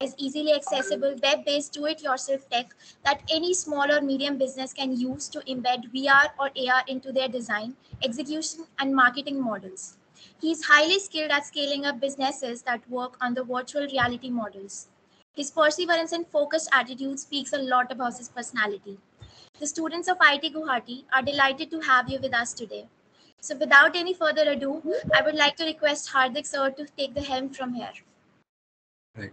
is easily accessible, web-based, do-it-yourself tech that any small or medium business can use to embed VR or AR into their design, execution, and marketing models. He is highly skilled at scaling up businesses that work on the virtual reality models. His perseverance and focused attitude speaks a lot about his personality. The students of IIT Guwahati are delighted to have you with us today. So without any further ado, I would like to request Hardik sir to take the helm from here. Right.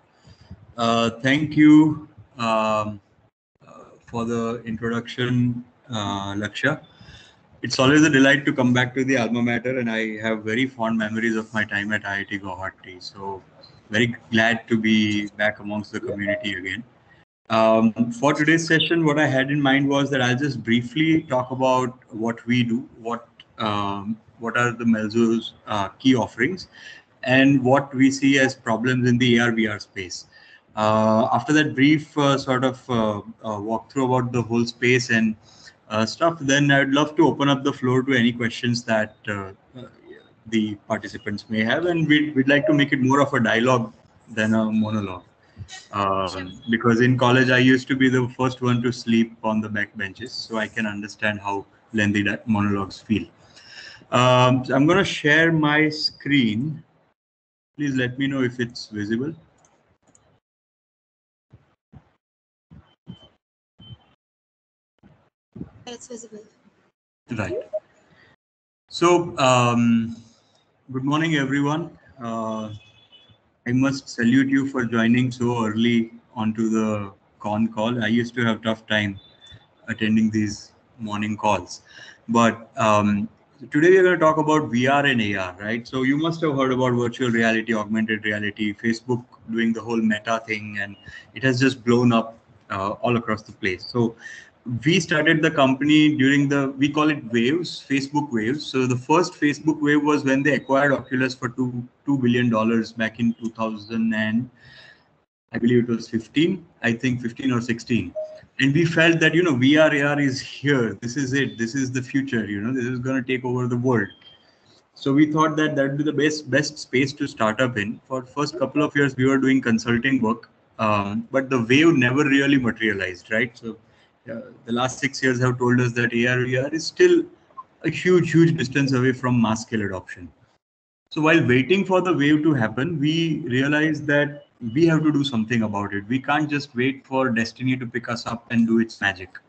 Thank you for the introduction, Laksha. It's always a delight to come back to the alma mater, and I have very fond memories of my time at IIT Guwahati. So, very glad to be back amongst the community again. For today's session, what I had in mind was that I'll just briefly talk about what we do, what are the Melzo's key offerings, and what we see as problems in the AR/VR space. After that brief walkthrough about the whole space and stuff, then I'd love to open up the floor to any questions that the participants may have, and we'd like to make it more of a dialogue than a monologue. Because in college, I used to be the first one to sleep on the back benches, so I can understand how lengthy that monologues feel. So I'm going to share my screen. Please let me know if it's visible. It's visible. Right. So, good morning, everyone. I must salute you for joining so early onto the con call. I used to have tough time attending these morning calls, but today we're going to talk about VR and AR, right? So you must have heard about virtual reality, augmented reality, Facebook doing the whole meta thing, and it has just blown up all across the place. So we started the company during we call it waves, Facebook waves. So the first Facebook wave was when they acquired Oculus for $2 billion back in 2000, and I believe it was 15, I think 15 or 16. And we felt that, VR, AR is here. This is it. This is the future. This is going to take over the world. So we thought that would be the best space to start up in. For first couple of years, we were doing consulting work, but the wave never really materialized, right? So the last 6 years have told us that AR, VR is still a huge distance away from mass scale adoption. So while waiting for the wave to happen, we realized that we have to do something about it. We can't just wait for destiny to pick us up and do its magic.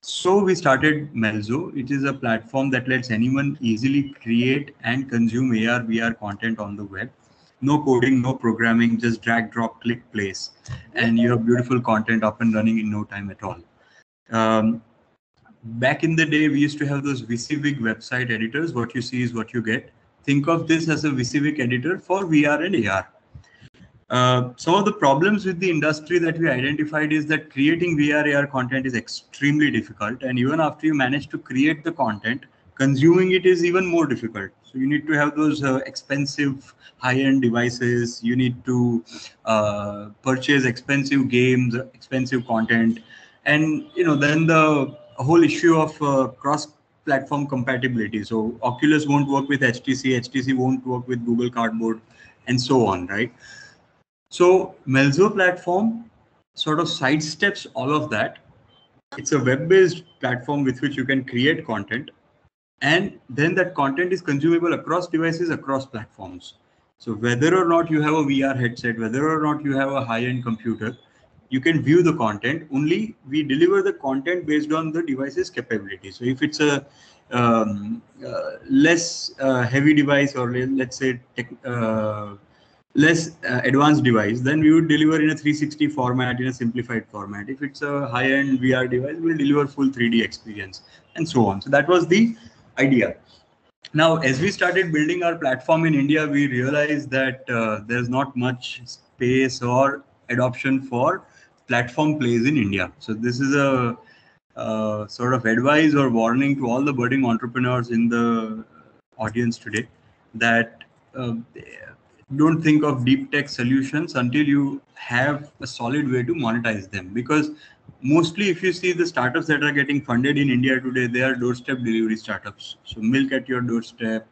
So we started Melzo. It is a platform that lets anyone easily create and consume AR, VR content on the web. No coding, no programming, just drag, drop, click, place. And you have beautiful content up and running in no time at all. Back in the day, we used to have those WYSIWYG website editors. What you see is what you get. Think of this as a WYSIWYG editor for VR and AR. Some of the problems with the industry that we identified is that creating VR, AR content is extremely difficult. And even after you manage to create the content, consuming it is even more difficult. So you need to have those expensive high-end devices. You need to purchase expensive games, expensive content. And, then the whole issue of cross-platform compatibility. So Oculus won't work with HTC, HTC won't work with Google Cardboard, and so on, right? So Melzo platform sort of sidesteps all of that. It's a web-based platform with which you can create content, and then that content is consumable across devices, across platforms. So whether or not you have a VR headset, whether or not you have a high-end computer, you can view the content. Only we deliver the content based on the device's capability. So if it's a less heavy device, or let's say less advanced device, then we would deliver in a 360 format, in a simplified format. If it's a high-end VR device, we'll deliver full 3D experience, and so on. So that was the idea. Now, as we started building our platform in India, we realized that there's not much space or adoption for platform plays in India. So this is a sort of advice or warning to all the budding entrepreneurs in the audience today, that don't think of deep tech solutions until you have a solid way to monetize them. Because mostly, if you see the startups that are getting funded in India today, they are doorstep delivery startups. So milk at your doorstep,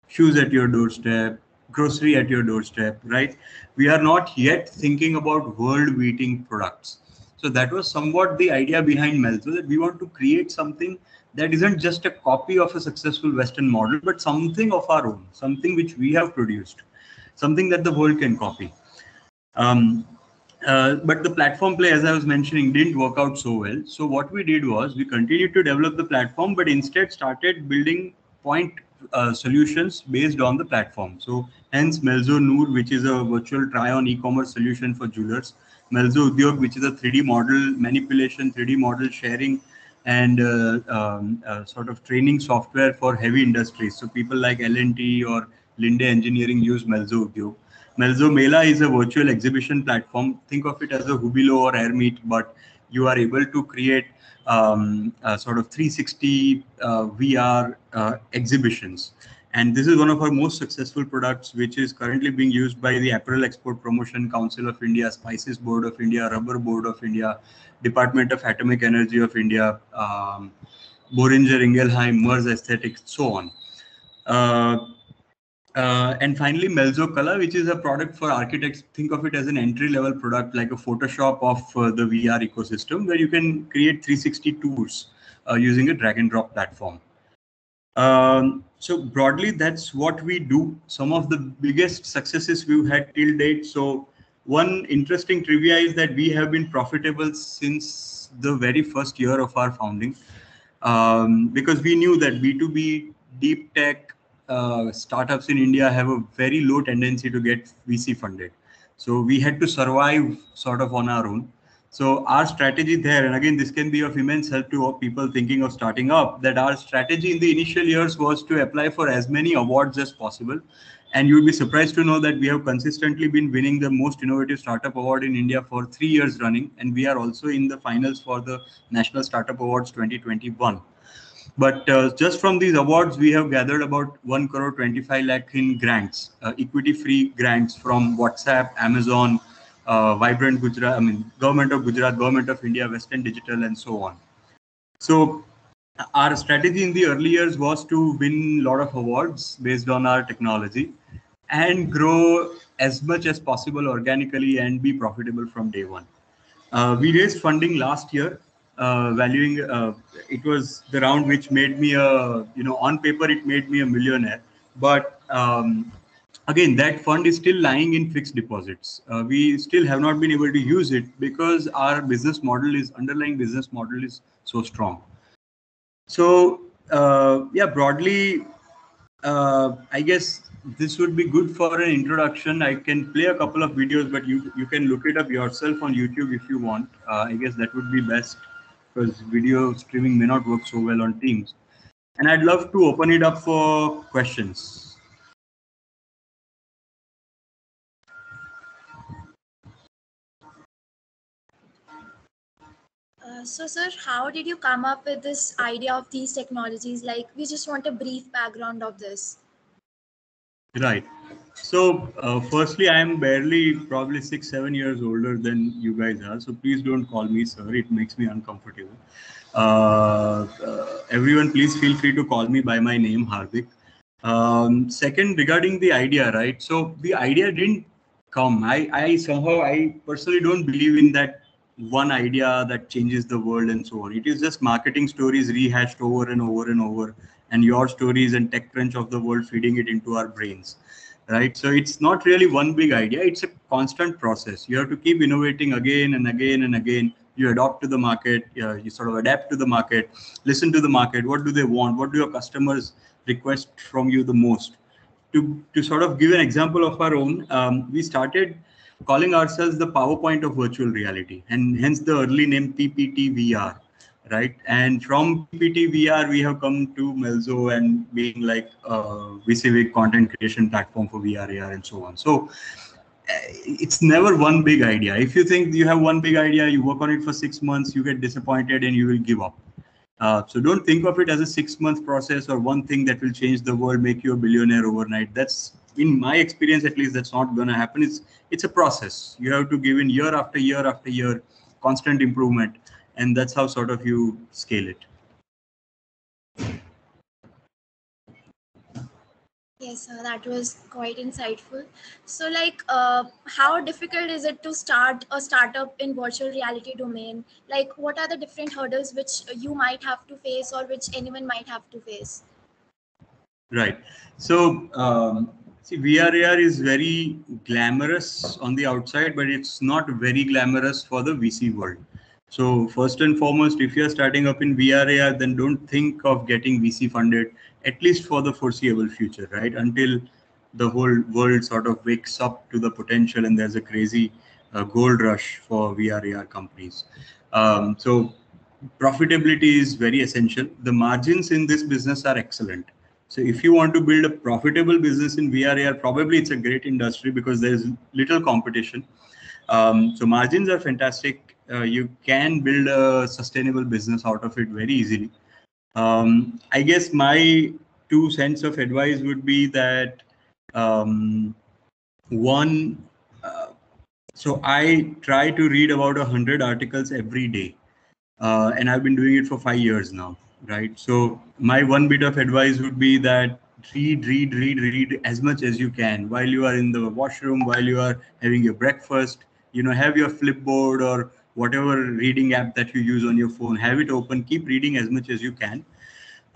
shoes at your doorstep, grocery at your doorstep, right? We are not yet thinking about world-beating products. So that was somewhat the idea behind Melzo, that we want to create something that isn't just a copy of a successful Western model, but something of our own, something which we have produced, something that the world can copy. Um, but the platform play, as I was mentioning, didn't work out so well. So what we did was we continued to develop the platform, but instead started building point solutions based on the platform. So hence Melzo Noor, which is a virtual try-on e-commerce solution for jewelers. Melzo Udyog, which is a 3D model manipulation, 3D model sharing, and sort of training software for heavy industries. So people like L&T or Linde Engineering use Melzo Udyog. Melzo Mela is a virtual exhibition platform. Think of it as a Hubilo or Airmeet, but you are able to create sort of 360 VR exhibitions. And this is one of our most successful products, which is currently being used by the Apparel Export Promotion Council of India, Spices Board of India, Rubber Board of India, Department of Atomic Energy of India, Boehringer Ingelheim, Merz Aesthetics, so on. And finally, Melzo Kala, which is a product for architects. Think of it as an entry-level product, like a Photoshop of the VR ecosystem, where you can create 360 tours using a drag-and-drop platform. So broadly, that's what we do. Some of the biggest successes we've had till date. So one interesting trivia is that we have been profitable since the very first year of our founding, because we knew that B2B deep tech startups in India have a very low tendency to get VC funded. So we had to survive sort of on our own. So our strategy there, and again, this can be of immense help to people thinking of starting up, that our strategy in the initial years was to apply for as many awards as possible. And you'd be surprised to know that we have consistently been winning the most innovative startup award in India for 3 years running. And we are also in the finals for the National Startup Awards 2021. But just from these awards, we have gathered about 1 crore 25 lakh in grants, equity-free grants from WhatsApp, Amazon, Vibrant Gujarat, Government of Gujarat, Government of India, Western Digital, and so on. So our strategy in the early years was to win a lot of awards based on our technology and grow as much as possible organically and be profitable from day one. We raised funding last year, valuing, it was the round which made me on paper, it made me a millionaire. But again, that fund is still lying in fixed deposits. We still have not been able to use it because our underlying business model is so strong. So yeah, broadly, I guess this would be good for an introduction. I can play a couple of videos, but you can look it up yourself on YouTube if you want. I guess that would be best, because video streaming may not work so well on Teams. And I'd love to open it up for questions. So, sir, how did you come up with this idea of these technologies? Like, we just want a brief background of this. Right. So, firstly, I am barely probably 6-7 years older than you guys are. So please don't call me sir. It makes me uncomfortable. Everyone, please feel free to call me by my name, Hardik. Second, regarding the idea, right? So the idea didn't come. I personally don't believe in that one idea that changes the world and so on. It is just marketing stories rehashed over and over and over, and your stories and TechCrunch of the world feeding it into our brains, right? So it's not really one big idea. It's a constant process. You have to keep innovating again and again and again. You adopt to the market, you sort of adapt to the market, listen to the market. What do they want? What do your customers request from you the most? To sort of give an example of our own, we started calling ourselves the PowerPoint of virtual reality, and hence the early name PPT VR, right? And from PPT VR, we have come to Melzo and being like a VCV content creation platform for VR, AR, and so on. So it's never one big idea. If you think you have one big idea, you work on it for 6 months, you get disappointed and you will give up. So don't think of it as a 6-month process or one thing that will change the world, make you a billionaire overnight. That's, in my experience at least, that's not going to happen. It's a process. You have to give in year after year after year, constant improvement, and that's how sort of you scale it. Yes, that was quite insightful. So, like, how difficult is it to start a startup in virtual reality domain? Like, what are the different hurdles which you might have to face, or which anyone might have to face? Right. So, see, VR AR is very glamorous on the outside, but it's not very glamorous for the VC world. So, first and foremost, if you're starting up in VR AR, then don't think of getting VC funded, at least for the foreseeable future, right? Until the whole world sort of wakes up to the potential and there's a crazy gold rush for VR AR companies. So, profitability is very essential. The margins in this business are excellent. So if you want to build a profitable business in VR AR, probably it's a great industry because there's little competition. So margins are fantastic. You can build a sustainable business out of it very easily. I guess my 2 cents of advice would be that um, one, uh, so I try to read about 100 articles every day, and I've been doing it for 5 years now, right? So my one bit of advice would be that read as much as you can while you are in the washroom, while you are having your breakfast. Have your Flipboard or whatever reading app that you use on your phone. Have it open. Keep reading as much as you can.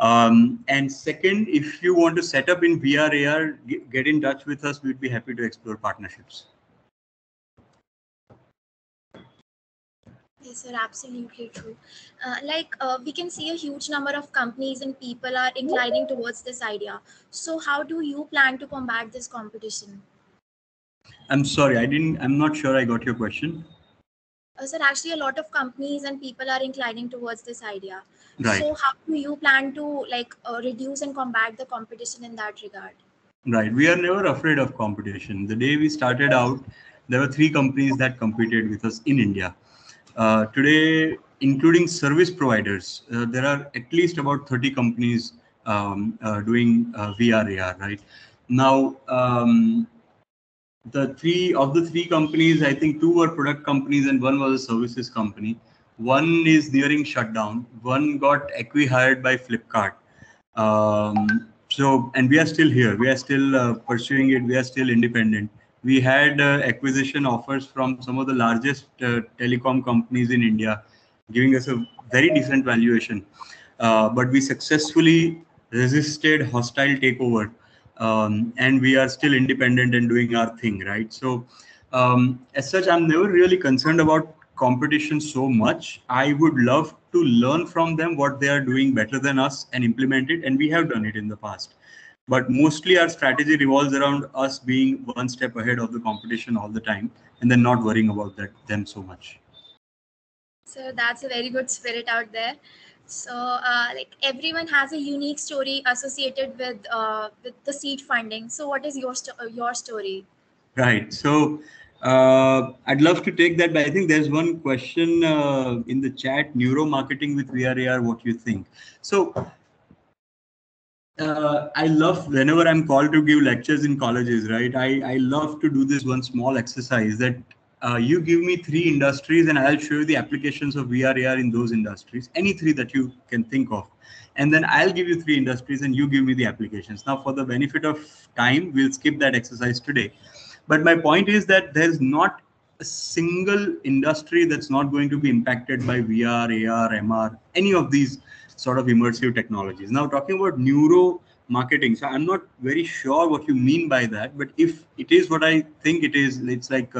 And second, if you want to set up in VR AR, get in touch with us. We'd be happy to explore partnerships. Yes, sir, absolutely true. We can see a huge number of companies and people are inclining towards this idea. So, how do you plan to combat this competition? I'm sorry, I'm not sure I got your question. Sir, actually, a lot of companies and people are inclining towards this idea. Right. So, how do you plan to reduce and combat the competition in that regard? Right. We are never afraid of competition. The day we started out, there were 3 companies that competed with us in India. Today, including service providers, there are at least about 30 companies doing VR AR. Right now, the three companies, I think 2 were product companies and 1 was a services company. One is nearing shutdown. One got acqui-hired by Flipkart. And we are still here. We are still pursuing it. We are still independent. We had acquisition offers from some of the largest telecom companies in India, giving us a very decent valuation. But we successfully resisted hostile takeover, and we are still independent and doing our thing, right? So, as such, I'm never really concerned about competition so much. I would love to learn from them what they are doing better than us and implement it, and we have done it in the past. But mostly our strategy revolves around us being one step ahead of the competition all the time, and then not worrying about them so much. So that's a very good spirit out there. So, everyone has a unique story associated with the seed funding. So, what is your story? Right. So I'd love to take that, but I think there's one question in the chat: neuro marketing with VR AR. What you think? So I love whenever I'm called to give lectures in colleges, right? I love to do this one small exercise that you give me 3 industries and I'll show you the applications of VR AR in those industries, any 3 that you can think of. And then I'll give you 3 industries and you give me the applications. Now, for the benefit of time, we'll skip that exercise today. But my point is that there's not a single industry that's not going to be impacted by VR, AR, MR, any of these sort of immersive technologies. Now, talking about neuro marketing, so I'm not very sure what you mean by that, but if it is what I think it is, it's like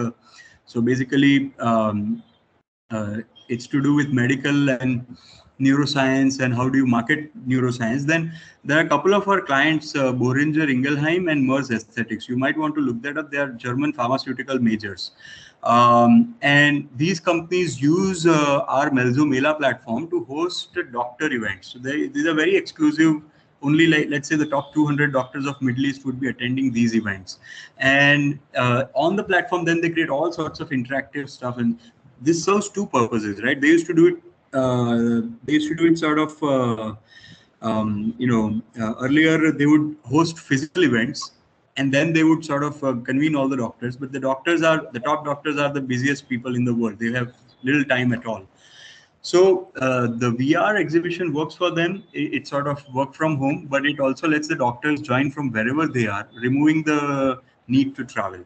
so basically it's to do with medical and neuroscience and how do you market neuroscience. Then there are a couple of our clients, Boehringer Ingelheim and Merz Aesthetics. You might want to look that up. They are German pharmaceutical majors. And these companies use our Melzo Mela platform to host doctor events. So these are very exclusive. Only, like, let's say the top 200 doctors of Middle East would be attending these events. And on the platform, then they create all sorts of interactive stuff. And this serves 2 purposes, right? They used to do it. They used to do it sort of. Earlier they would host physical events and then they would sort of convene all the doctors, but the top doctors are the busiest people in the world. They have little time at all. So the VR exhibition works for them. It's sort of work from home, but it also lets the doctors join from wherever they are, removing the need to travel.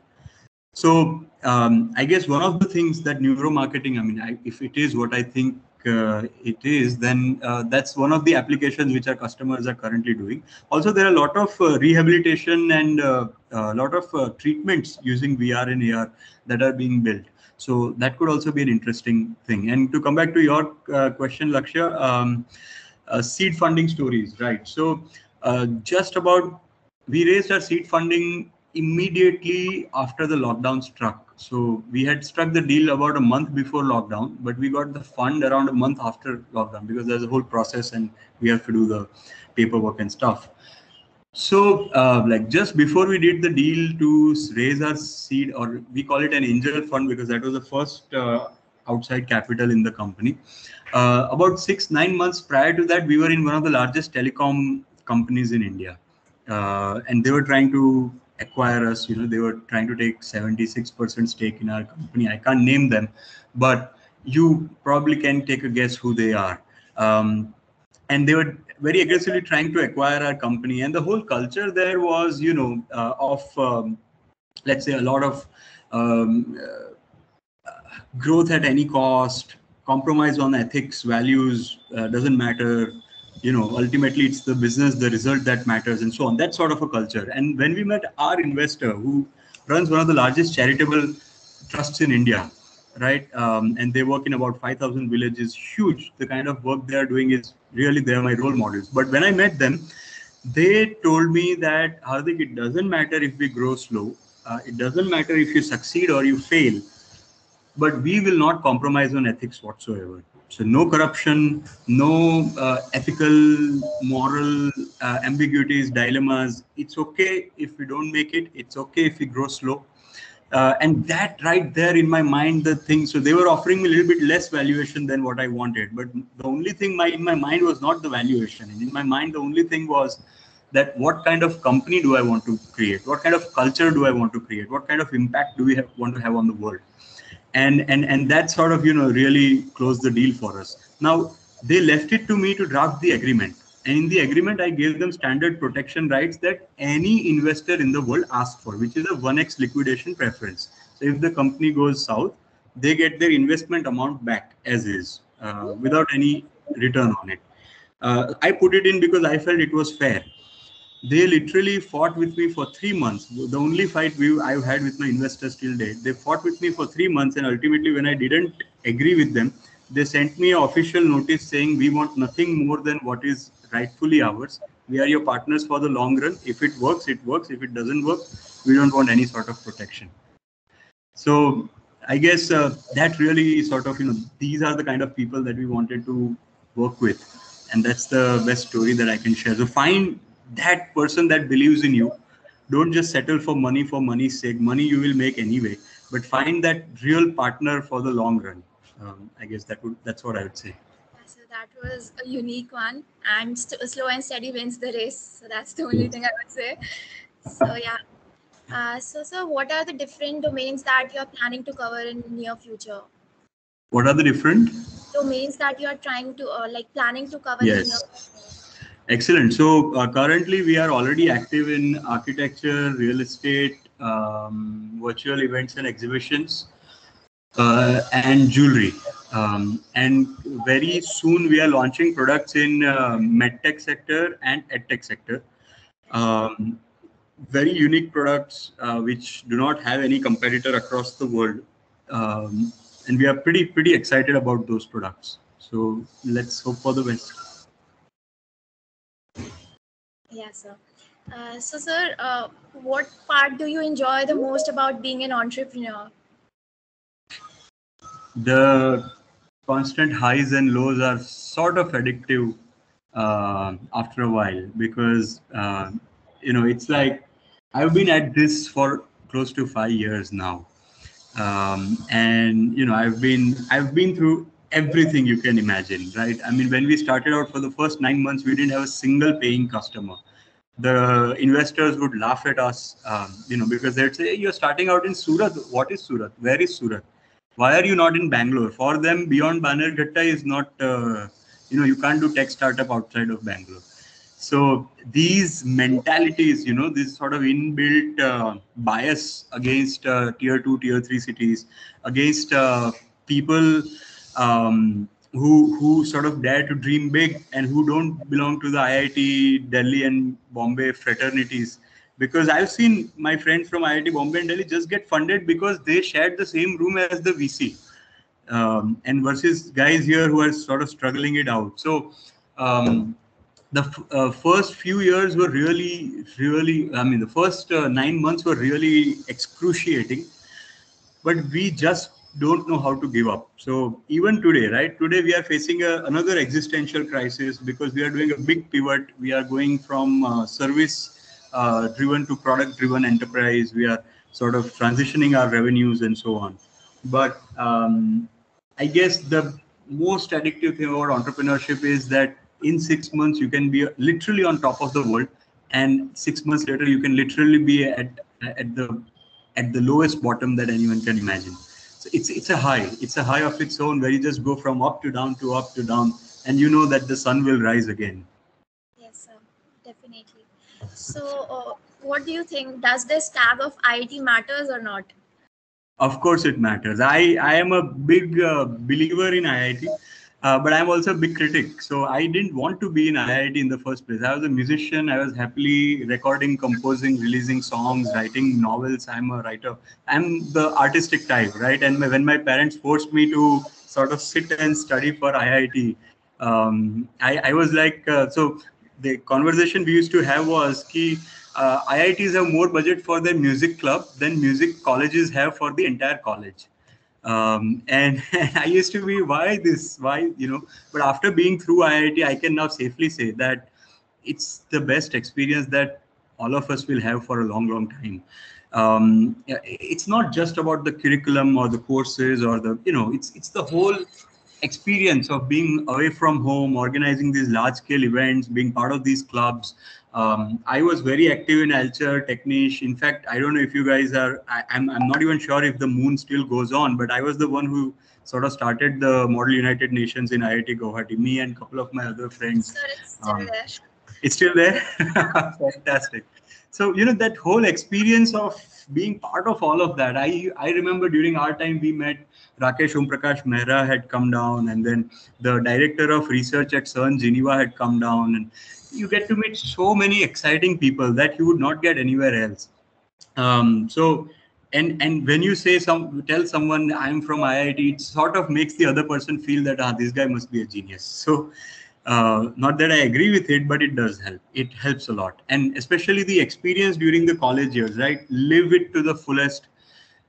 So I guess one of the things that neuromarketing, I mean, if it is what I think it is, then that's one of the applications which our customers are currently doing. Also, there are a lot of rehabilitation and a lot of treatments using VR and AR that are being built. So that could also be an interesting thing. And to come back to your question, Lakshya, seed funding stories, right? So just about, we raised our seed funding immediately after the lockdown struck. So we had struck the deal about a month before lockdown, but we got the fund around a month after lockdown because there's a whole process and we have to do the paperwork and stuff. So, like just before we did the deal to raise our seed, or we call it an angel fund because that was the first outside capital in the company. About 6-9 months prior to that, we were in one of the largest telecom companies in India, and they were trying to acquire us. You know, they were trying to take 76% stake in our company. I can't name them, but you probably can take a guess who they are. And they were very aggressively trying to acquire our company, and the whole culture there was, you know, let's say a lot of growth at any cost, compromise on ethics, values, doesn't matter. You know, ultimately it's the business, the result that matters, and so on. That sort of a culture. And when we met our investor, who runs one of the largest charitable trusts in India, right? And they work in about 5,000 villages, huge. The kind of work they are doing is really, they are my role models. But when I met them, they told me that, Hardik, it doesn't matter if we grow slow. It doesn't matter if you succeed or you fail, but we will not compromise on ethics whatsoever. So no corruption, no ethical, moral ambiguities, dilemmas. It's okay if we don't make it. It's okay if we grow slow. And that right there in my mind, the thing. So they were offering me a little bit less valuation than what I wanted. But the only thing in my mind was not the valuation. And in my mind, the only thing was that what kind of company do I want to create? What kind of culture do I want to create? What kind of impact do we want to have on the world? And that sort of, you know, really closed the deal for us. Now they left it to me to draft the agreement, and in the agreement I gave them standard protection rights that any investor in the world asks for, which is a 1x liquidation preference. So if the company goes south, they get their investment amount back as is, without any return on it. I put it in because I felt it was fair. They literally fought with me for 3 months. The only fight I've had with my investors till date. They fought with me for 3 months, and ultimately, when I didn't agree with them, they sent me an official notice saying, "We want nothing more than what is rightfully ours. We are your partners for the long run. If it works, it works. If it doesn't work, we don't want any sort of protection." So I guess that really sort of, you know, these are the kind of people that we wanted to work with, and that's the best story that I can share. So find that person that believes in you. Don't just settle for money's sake. Money you will make anyway, but find that real partner for the long run. I guess that's what I would say. So that was a unique one, and slow and steady wins the race. So that's the only thing I would say. So yeah. So what are the different domains that you're planning to cover in near future? What are the different domains that you are trying to planning to cover in near Yes. Excellent. So currently we are already active in architecture, real estate, virtual events and exhibitions, and jewelry. And very soon we are launching products in medtech sector and edtech sector. Um, very unique products which do not have any competitor across the world. And we are pretty excited about those products. So let's hope for the best. Yes, sir. So, sir, what part do you enjoy the most about being an entrepreneur? The constant highs and lows are sort of addictive after a while, because you know, it's like I've been at this for close to 5 years now, and you know, I've been through everything you can imagine, right? I mean, when we started out, for the first 9 months we didn't have a single paying customer. The investors would laugh at us, you know, because they'd say, "Hey, you're starting out in Surat. What is Surat? Where is Surat?" Why are you not in Bangalore? For them, beyond Banerghatta is not, you can't do tech startup outside of Bangalore. So these mentalities, this sort of inbuilt bias against tier 2, tier 3 cities, against people who sort of dare to dream big and who don't belong to the IIT Delhi and Bombay fraternities. Because I've seen my friends from IIT Bombay and Delhi just get funded because they shared the same room as the VC, and versus guys here who are sort of struggling it out. So the first few years were really, I mean, the first 9 months were really excruciating, but we just don't know how to give up. So even today, right? Today we are facing another existential crisis because we are doing a big pivot. We are going from service driven to product driven enterprise. We are sort of transitioning our revenues and so on. But I guess the most addictive thing about entrepreneurship is that in 6 months you can be literally on top of the world, and 6 months later you can literally be at the lowest bottom that anyone can imagine. So it's a high. It's a high of its own where you just go from up to down to up to down, and you know that the sun will rise again. Yes, sir, definitely. So, what do you think? Does this tag of IIT matters or not? Of course, it matters. I am a big believer in IIT, but I'm also a big critic. So I didn't want to be in IIT in the first place. I was a musician. I was happily recording, composing, releasing songs, writing novels. I'm a writer. I'm the artistic type, right? And when my parents forced me to sort of sit and study for IIT, I was like, so the conversation we used to have was ki, IITs have more budget for their music club than music colleges have for the entire college. And I used to be, why, but after being through IIT, I can now safely say that it's the best experience that all of us will have for a long, long time. It's not just about the curriculum or the courses or it's the whole experience of being away from home, organizing these large scale events, being part of these clubs. I was very active in Alcher, Techniche. In fact, I don't know if you guys are, I'm not even sure if the Moon still goes on, but I was the one who sort of started the Model United Nations in IIT Guwahati, me and a couple of my other friends. Sir, it's still there. It's still there? Fantastic. So, that whole experience of being part of all of that, I remember during our time we met Rakesh Omprakash Mehra had come down, and then the director of research at CERN Geneva had come down, and you get to meet so many exciting people that you would not get anywhere else. So, and when you tell someone I'm from IIT, it sort of makes the other person feel that this guy must be a genius. So, not that I agree with it, but it does help. It helps a lot, and especially the experience during the college years, right? Live it to the fullest.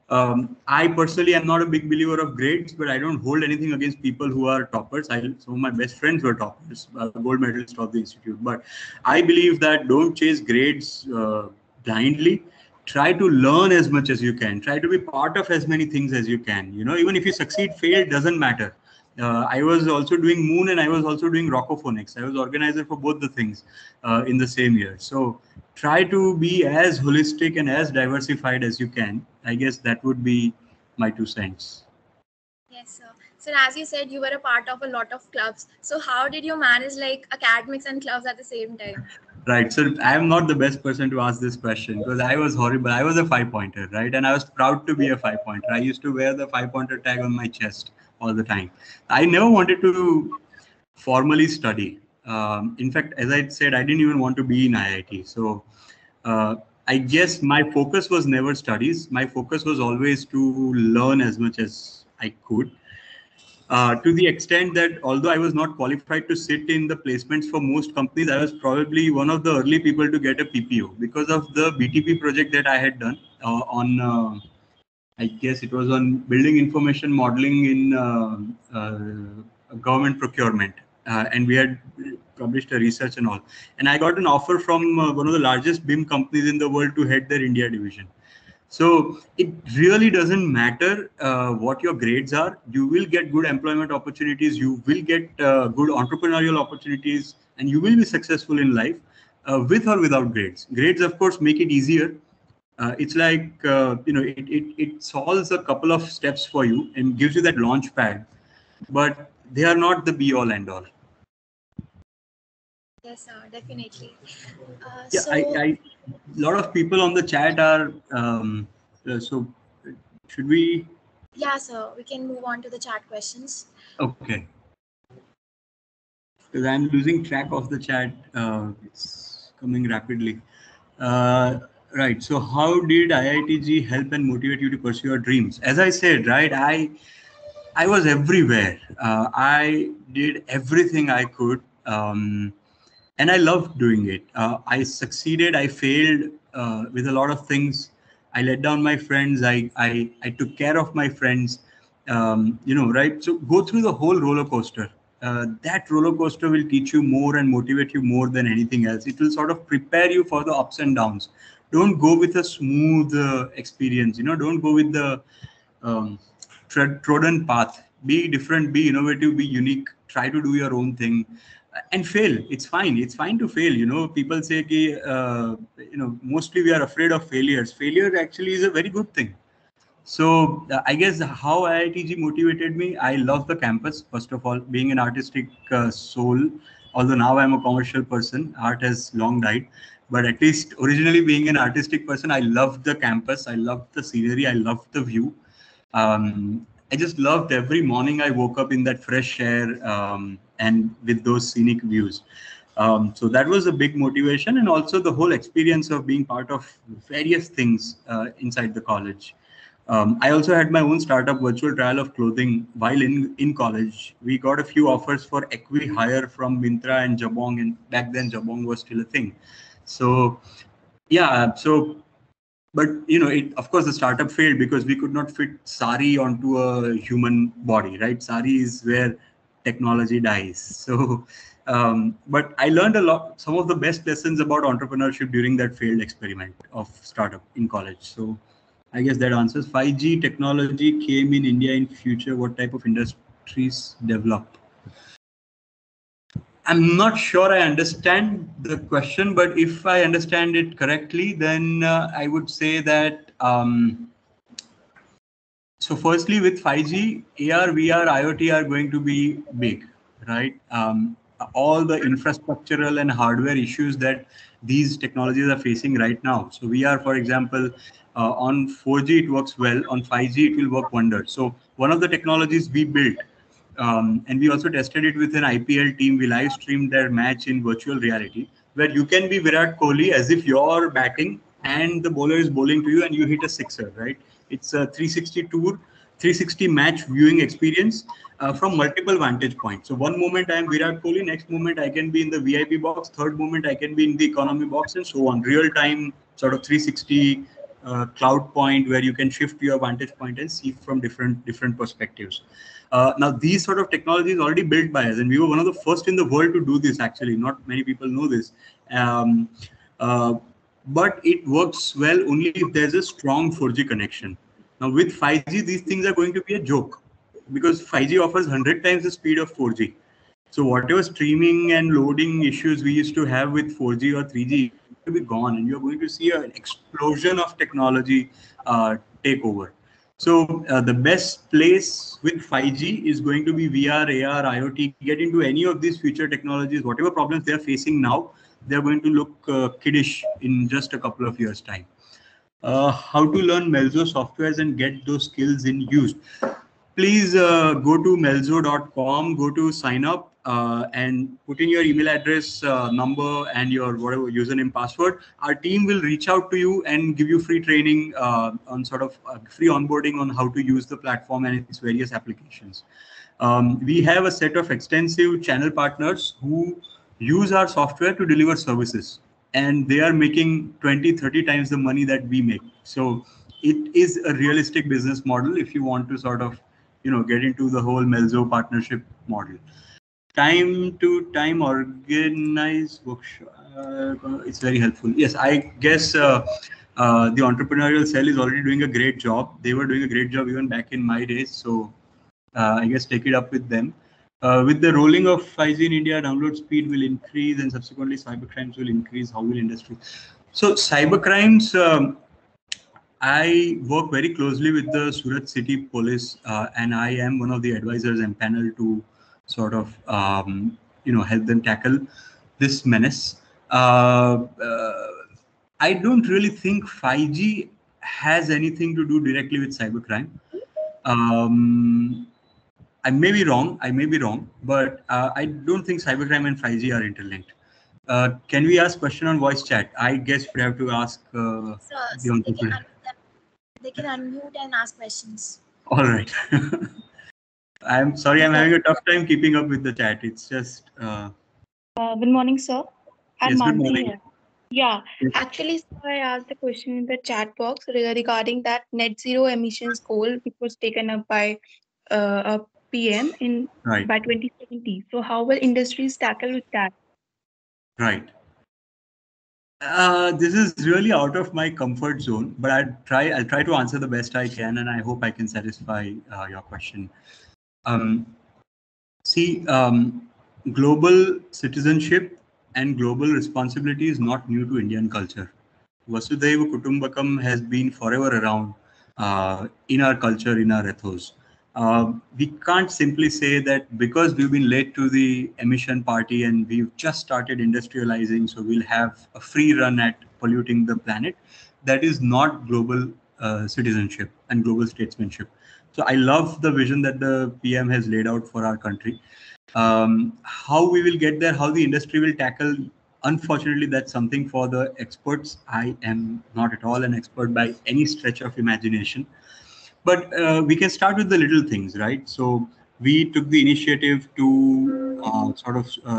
I personally am not a big believer of grades, but I don't hold anything against people who are toppers. Some of my best friends were toppers, gold medalists of the institute. But I believe that don't chase grades blindly. Try to learn as much as you can. Try to be part of as many things as you can. Even if you succeed, fail, doesn't matter. I was also doing Moon and I was also doing Rockophonics. I was organizer for both the things in the same year. So try to be as holistic and as diversified as you can. I guess that would be my 2 cents. Yes, sir. So as you said, you were a part of a lot of clubs. So how did you manage like academics and clubs at the same time? Right. So I am not the best person to ask this question because I was horrible. I was a 5-pointer, right? And I was proud to be a 5-pointer. I used to wear the 5-pointer tag on my chest all the time. I never wanted to formally study. In fact, as I said, I didn't even want to be in IIT. So I guess my focus was never studies. My focus was always to learn as much as I could. To the extent that although I was not qualified to sit in the placements for most companies, I was probably one of the early people to get a PPO because of the BTP project that I had done on, I guess it was on building information modeling in government procurement. And we had published a research and all. And I got an offer from one of the largest BIM companies in the world to head their India division. So it really doesn't matter what your grades are. You will get good employment opportunities. You will get good entrepreneurial opportunities, and you will be successful in life with or without grades. Grades, of course, make it easier. It's like, it solves a couple of steps for you and gives you that launch pad, but they are not the be all end all. Yes, definitely. Yeah, a lot of people on the chat are, so should we? Yeah, sir, we can move on to the chat questions. Okay. Because I'm losing track of the chat. It's coming rapidly. Right. So, how did IITG help and motivate you to pursue your dreams? As I said, right, I was everywhere. I did everything I could, and I loved doing it. I succeeded. I failed with a lot of things. I let down my friends. I took care of my friends. Right. So go through the whole roller coaster. That roller coaster will teach you more and motivate you more than anything else. It will sort of prepare you for the ups and downs. Don't go with a smooth experience. Don't go with the um, trodden path. Be different, be innovative, be unique. Try to do your own thing, and fail. It's fine. It's fine to fail. People say ki, mostly we are afraid of failures. Failure actually is a very good thing. So I guess how IITG motivated me, I love the campus. First of all, being an artistic soul, although now I'm a commercial person, art has long died. But at least originally being an artistic person, I loved the campus. I loved the scenery. I loved the view. I just loved every morning I woke up in that fresh air, and with those scenic views. So that was a big motivation, and also the whole experience of being part of various things inside the college. I also had my own startup virtual trial of clothing while in college. We got a few offers for equi hire from Myntra and Jabong, and back then Jabong was still a thing. So yeah, but of course the startup failed because we could not fit sari onto a human body, right? Sari is where technology dies. So but I learned a lot, some of the best lessons about entrepreneurship during that failed experiment of startup in college. So I guess that answers. 5G technology came in India in future, what type of industries develop? I'm not sure I understand the question, but if I understand it correctly, then I would say that, so firstly, with 5G, AR, VR, IoT are going to be big, right? All the infrastructural and hardware issues that these technologies are facing right now. So VR, for example, on 4G, it works well. On 5G, it will work wonders. So one of the technologies we built, and we also tested it with an IPL team. We live streamed their match in virtual reality, where you can be Virat Kohli as if you're batting and the bowler is bowling to you and you hit a sixer, right? It's a 360 match viewing experience from multiple vantage points. So one moment I am Virat Kohli, next moment I can be in the VIP box, third moment I can be in the economy box, and so on. Real time sort of 360 cloud point where you can shift your vantage point and see from different perspectives. Now, these sort of technologies already built by us, and we were one of the first in the world to do this. Actually, not many people know this, uh, but it works well only if there's a strong 4G connection. Now, with 5G, these things are going to be a joke because 5G offers 100 times the speed of 4G. So whatever streaming and loading issues we used to have with 4G or 3G will be gone, and you're going to see an explosion of technology take over. So the best place with 5G is going to be VR, AR, IoT. Get into any of these future technologies. Whatever problems they're facing now, they're going to look kiddish in just a couple of years' time. How to learn Melzo softwares and get those skills in use? Please go to melzo.com, go to sign up, and put in your email address, number, and your whatever username, password. Our team will reach out to you and give you free training on sort of free onboarding on how to use the platform and its various applications. We have a set of extensive channel partners who use our software to deliver services, and they are making 20-30 times the money that we make. So it is a realistic business model if you want to sort of get into the whole Melzo partnership model. Time to time organize workshop, it's very helpful. Yes, I guess the entrepreneurial cell is already doing a great job. They were doing a great job even back in my days, so I guess take it up with them. With the rolling of 5G in India, download speed will increase and subsequently cybercrimes will increase. How will industry? So cybercrimes, I work very closely with the Surat City Police, and I am one of the advisors and panel to sort of help them tackle this menace. I don't really think 5G has anything to do directly with cybercrime. Um, I may be wrong. I may be wrong, but I don't think cybercrime and 5G are interlinked. Can we ask question on voice chat? I guess we have to ask So the they can today. they can unmute and ask questions. All right. I'm sorry, I'm having a tough time keeping up with the chat. It's just. Good morning, sir. I'm Yes, good Mansi morning. here. Yeah, Yes. actually, sir, I asked a question in the chat box regarding that net zero emissions goal, which was taken up by a PM in Right, by 2070. So, how will industries tackle with that? right. This is really out of my comfort zone, but I'll try to answer the best I can, and I hope I can satisfy your question. Um, See, global citizenship and global responsibility is not new to Indian culture. Vasudhaiva Kutumbakam has been forever around in our culture, in our ethos. We can't simply say that because we've been late to the emission party and we've just started industrializing, so we'll have a free run at polluting the planet. That is not global citizenship and global statesmanship. So I love the vision that the PM has laid out for our country. How we will get there, how the industry will tackle, unfortunately, that's something for the experts. I am not at all an expert by any stretch of imagination. But we can start with the little things, right? So we took the initiative to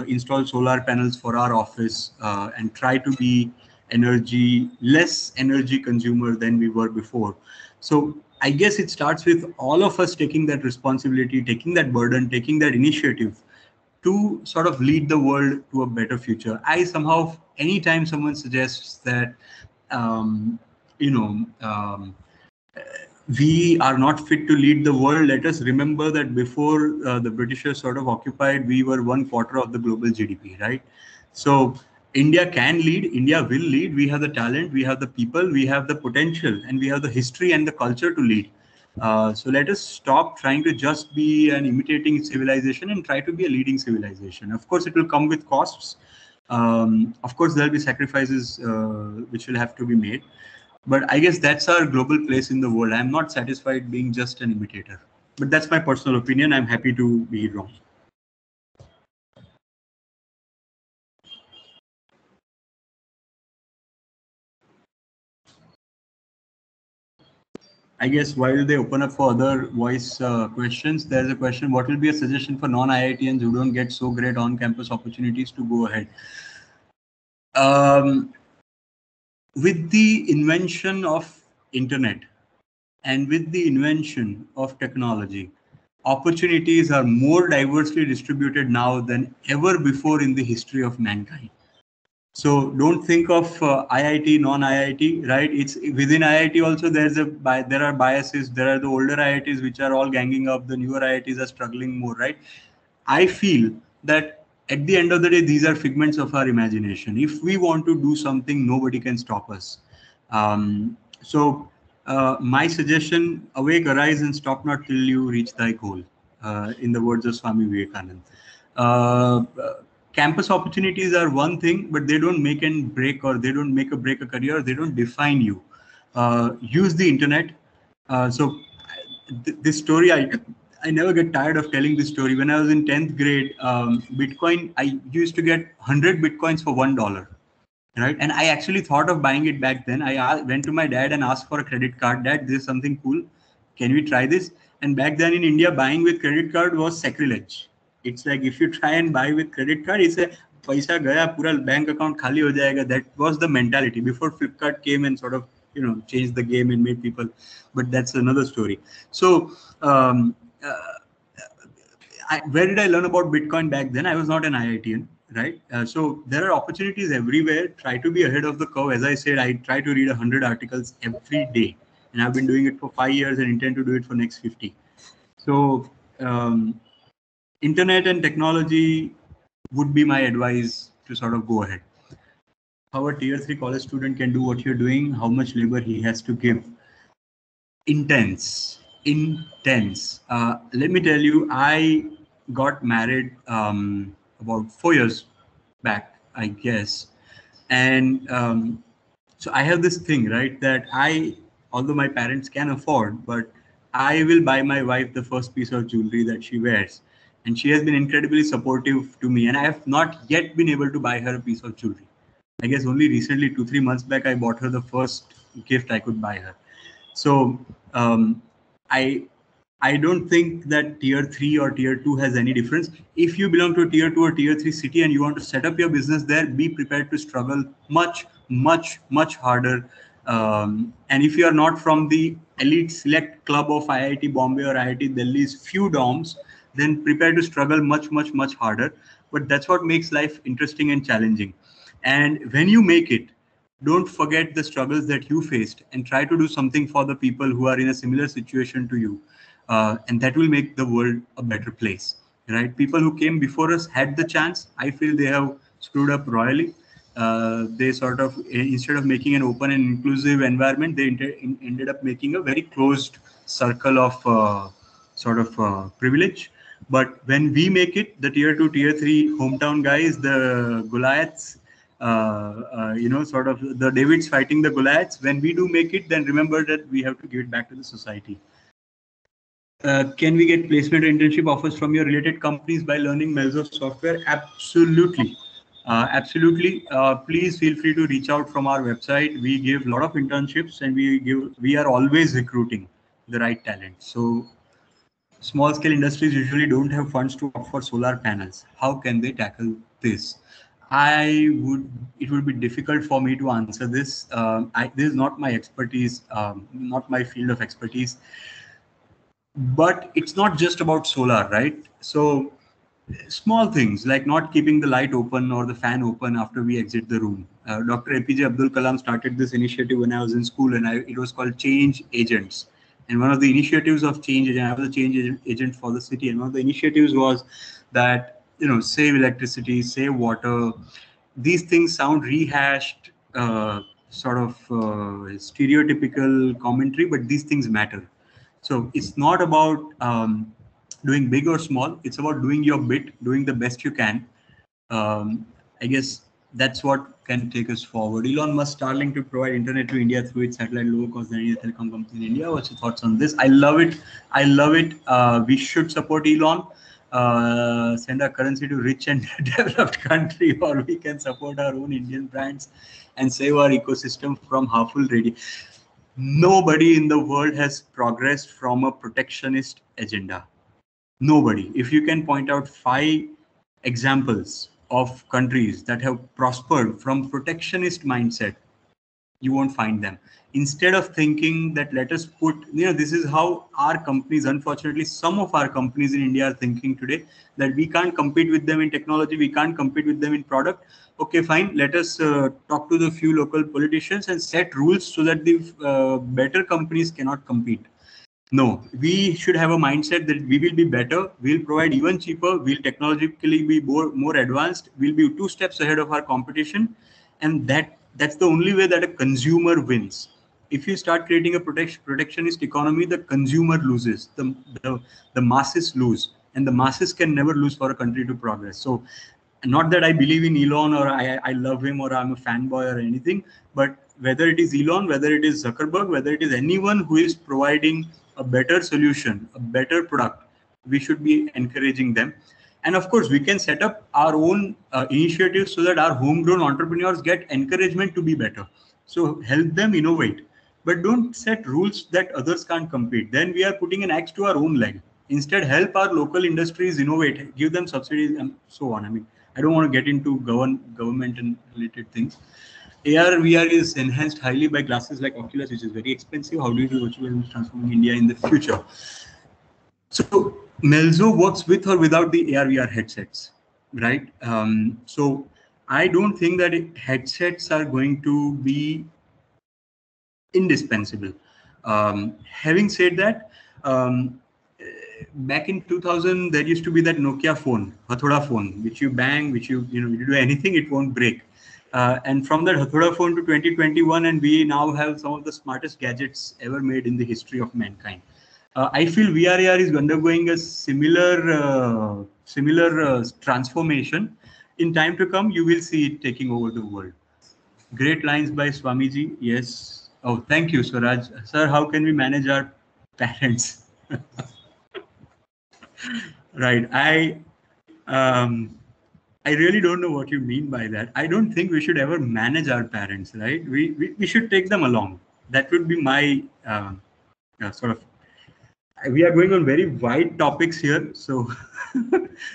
install solar panels for our office and try to be less energy consumer than we were before. So I guess it starts with all of us taking that responsibility, taking that burden, taking that initiative to sort of lead the world to a better future. I somehow, anytime someone suggests that, um, you know, um, we are not fit to lead the world, let us remember that before the Britishers sort of occupied, we were 1/4 of the global GDP, right? So India can lead, India will lead. We have the talent, we have the people, we have the potential, and we have the history and the culture to lead. So let us stop trying to just be an imitating civilization and try to be a leading civilization. Of course, it will come with costs. Of course, there'll be sacrifices which will have to be made. But I guess that's our global place in the world. I'm not satisfied being just an imitator. But that's my personal opinion. I'm happy to be wrong. I guess while they open up for other voice questions, there's a question: what will be a suggestion for non-IITians who don't get so great on-campus opportunities to go ahead? With the invention of internet and with the invention of technology, opportunities are more diversely distributed now than ever before in the history of mankind. So don't think of IIT, non-IIT, right? It's within IIT also. There are biases. There are the older IITs which are all ganging up. The newer IITs are struggling more, right? I feel that at the end of the day, these are figments of our imagination. If we want to do something, nobody can stop us. So my suggestion: awake, arise, and stop not till you reach thy goal. In the words of Swami Vivekananda. Uh, Campus opportunities are one thing, but they don't make and break, or they don't make or break a career. They don't define you. Use the internet. This story, I never get tired of telling this story. When I was in 10th grade, Bitcoin, I used to get 100 Bitcoins for $1. Right. And I actually thought of buying it back then. Went to my dad and asked for a credit card. Dad, this is something cool. Can we try this? And back then in India, buying with credit card was sacrilege. It's like if you try and buy with credit card, it's a paisa gaya, pura bank account khali ho jayega. That was the mentality before Flipkart came and sort of changed the game and made people. But that's another story. So where did I learn about Bitcoin back then? I was not an IITian, right? So there are opportunities everywhere. Try to be ahead of the curve. As I said, I try to read 100 articles every day, and I've been doing it for 5 years and intend to do it for next 50. So internet and technology would be my advice to sort of go ahead. How a tier 3 college student can do what you're doing, how much labor he has to give. intense. Let me tell you, I got married about 4 years back, I guess. And so I have this thing, right, that although my parents can afford, but I will buy my wife the first piece of jewelry that she wears. And she has been incredibly supportive to me. And I have not yet been able to buy her a piece of jewelry. I guess only recently, 2-3 months back, I bought her the first gift I could buy her. So um, I I don't think that tier 3 or tier 2 has any difference. If you belong to a tier 2 or tier 3 city and you want to set up your business there, be prepared to struggle much harder. And if you are not from the elite select club of IIT Bombay or IIT Delhi's few dorms, then prepare to struggle much harder. But that's what makes life interesting and challenging. And when you make it, don't forget the struggles that you faced and try to do something for the people who are in a similar situation to you. And that will make the world a better place, right? People who came before us had the chance. I feel they have screwed up royally. They sort of, instead of making an open and inclusive environment, they ended up making a very closed circle of privilege. But when we make it, the tier 2, tier 3 hometown guys, the Goliaths, sort of the Davids fighting the Goliaths, when we do make it, then remember that we have to give it back to the society. Can we get placement or internship offers from your related companies by learning Melzo software? Absolutely. Absolutely. Please feel free to reach out from our website. We give a lot of internships and we are always recruiting the right talent. So small scale industries usually don't have funds to opt for solar panels. How can they tackle this? It would be difficult for me to answer this. This is not my expertise, not my field of expertise. But it's not just about solar, right? So small things like not keeping the light open or the fan open after we exit the room. Dr. APJ Abdul Kalam started this initiative when I was in school, and it was called Change Agents. And one of the initiatives of Change Agent, I was a change agent for the city, and one of the initiatives was that, save electricity, save water. These things sound rehashed, stereotypical commentary, but these things matter. So it's not about doing big or small. It's about doing your bit, doing the best you can. I guess that's what can take us forward. Elon Musk Starlink to provide internet to India through its satellite lower cost than any telecom company in India. What's your thoughts on this? I love it. We should support Elon. Send our currency to rich and developed country, or we can support our own Indian brands and save our ecosystem from harmful radiation. Nobody in the world has progressed from a protectionist agenda. Nobody. If you can point out 5 examples of countries that have prospered from protectionist mindset, you won't find them. Instead of thinking that let us put, this is how our companies, unfortunately, some of our companies in India are thinking today, that we can't compete with them in technology, we can't compete with them in product. Okay, fine. Let us talk to the few local politicians and set rules so that the better companies cannot compete. No, we should have a mindset that we will be better, we'll provide even cheaper, we'll technologically be more advanced, we'll be 2 steps ahead of our competition. And that's the only way that a consumer wins. If you start creating a protectionist economy, the consumer loses, the masses lose, and the masses can never lose for a country to progress. So not that I believe in Elon or I love him or I'm a fanboy or anything, but whether it is Elon, whether it is Zuckerberg, whether it is anyone who is providing a better solution, a better product, we should be encouraging them. And of course, we can set up our own initiatives so that our homegrown entrepreneurs get encouragement to be better. So help them innovate, but don't set rules that others can't compete. Then we are putting an axe to our own leg. Instead, help our local industries innovate, give them subsidies and so on. I mean, I don't want to get into government and related things. AR VR is enhanced highly by glasses like Oculus, which is very expensive. How do you do virtual reality transforming India in the future? So Melzo works with or without the AR VR headsets, right? So I don't think that headsets are going to be indispensable. Having said that, back in 2000, there used to be that Nokia phone, Hathoda phone, which you bang, which you do anything, it won't break. And from that Hathoda phone to 2021, and we now have some of the smartest gadgets ever made in the history of mankind. I feel VR/AR is undergoing a similar transformation. In time to come, you will see it taking over the world. Great lines by Swamiji. Yes. Oh, thank you, Swaraj. Sir, how can we manage our parents? Right. I really don't know what you mean by that. I don't think we should ever manage our parents, right? We should take them along. That would be my sort of. We are going on very wide topics here, so.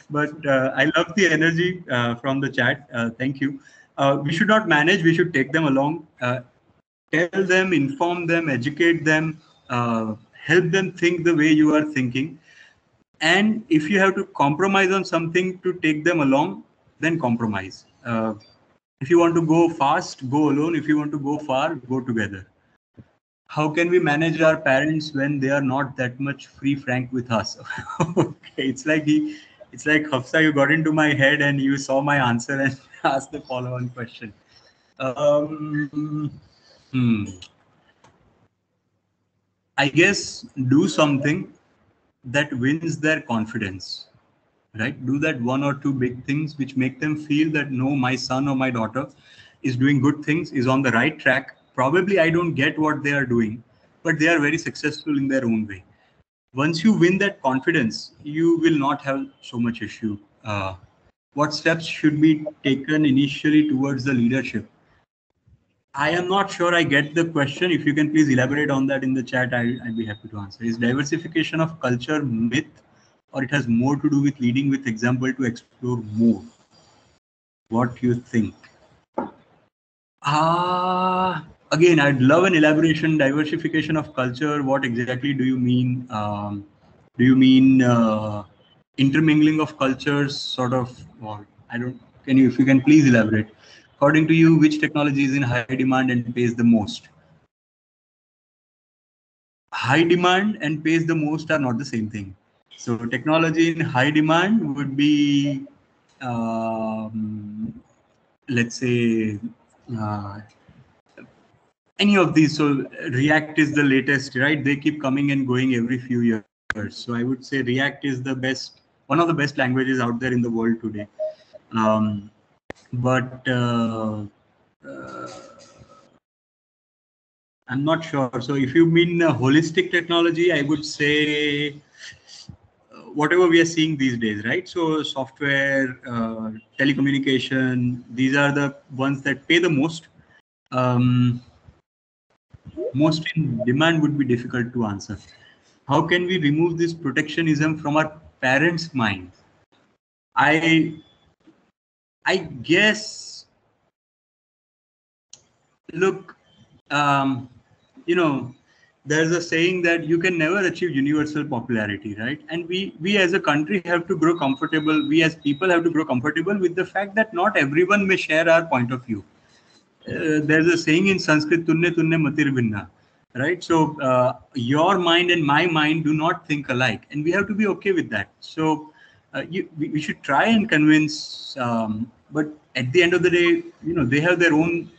But I love the energy from the chat. Thank you. We should not manage. We should take them along. Tell them, inform them, educate them, help them think the way you are thinking. And if you have to compromise on something to take them along, then compromise. If you want to go fast, go alone. If you want to go far, go together. How can we manage our parents when they are not that much free frank with us? Okay, it's like Hafsa, you got into my head and you saw my answer and asked the follow-on question. I guess do something that wins their confidence, right? Do that one or two big things which make them feel that no, my son or my daughter is doing good things, is on the right track. Probably I don't get what they are doing, but they are very successful in their own way. Once you win that confidence, you will not have so much issue. What steps should be taken initially towards the leadership? I am not sure I get the question. If you can please elaborate on that in the chat, I'd be happy to answer. Is diversification of culture myth, or it has more to do with leading with example to explore more? What do you think? Again, I'd love an elaboration. Diversification of culture. What exactly do you mean? Do you mean intermingling of cultures, sort of? Or I don't. If you can please elaborate. According to you, which technology is in high demand and pays the most? High demand and pays the most are not the same thing. So technology in high demand would be, let's say, any of these. So React is the latest, right? They keep coming and going every few years. So I would say React is the best, one of the best languages out there in the world today. But I'm not sure. So if you mean holistic technology, I would say whatever we are seeing these days, right? So software, telecommunication, these are the ones that pay the most. Most in demand would be difficult to answer. How can we remove this protectionism from our parents' mind? I guess, look, there's a saying that you can never achieve universal popularity, right? And we as a country have to grow comfortable. We as people have to grow comfortable with the fact that not everyone may share our point of view. There's a saying in Sanskrit, tunne tunne matir bhinna, right? So your mind and my mind do not think alike, and we have to be okay with that. So we should try and convince, but at the end of the day, they have their own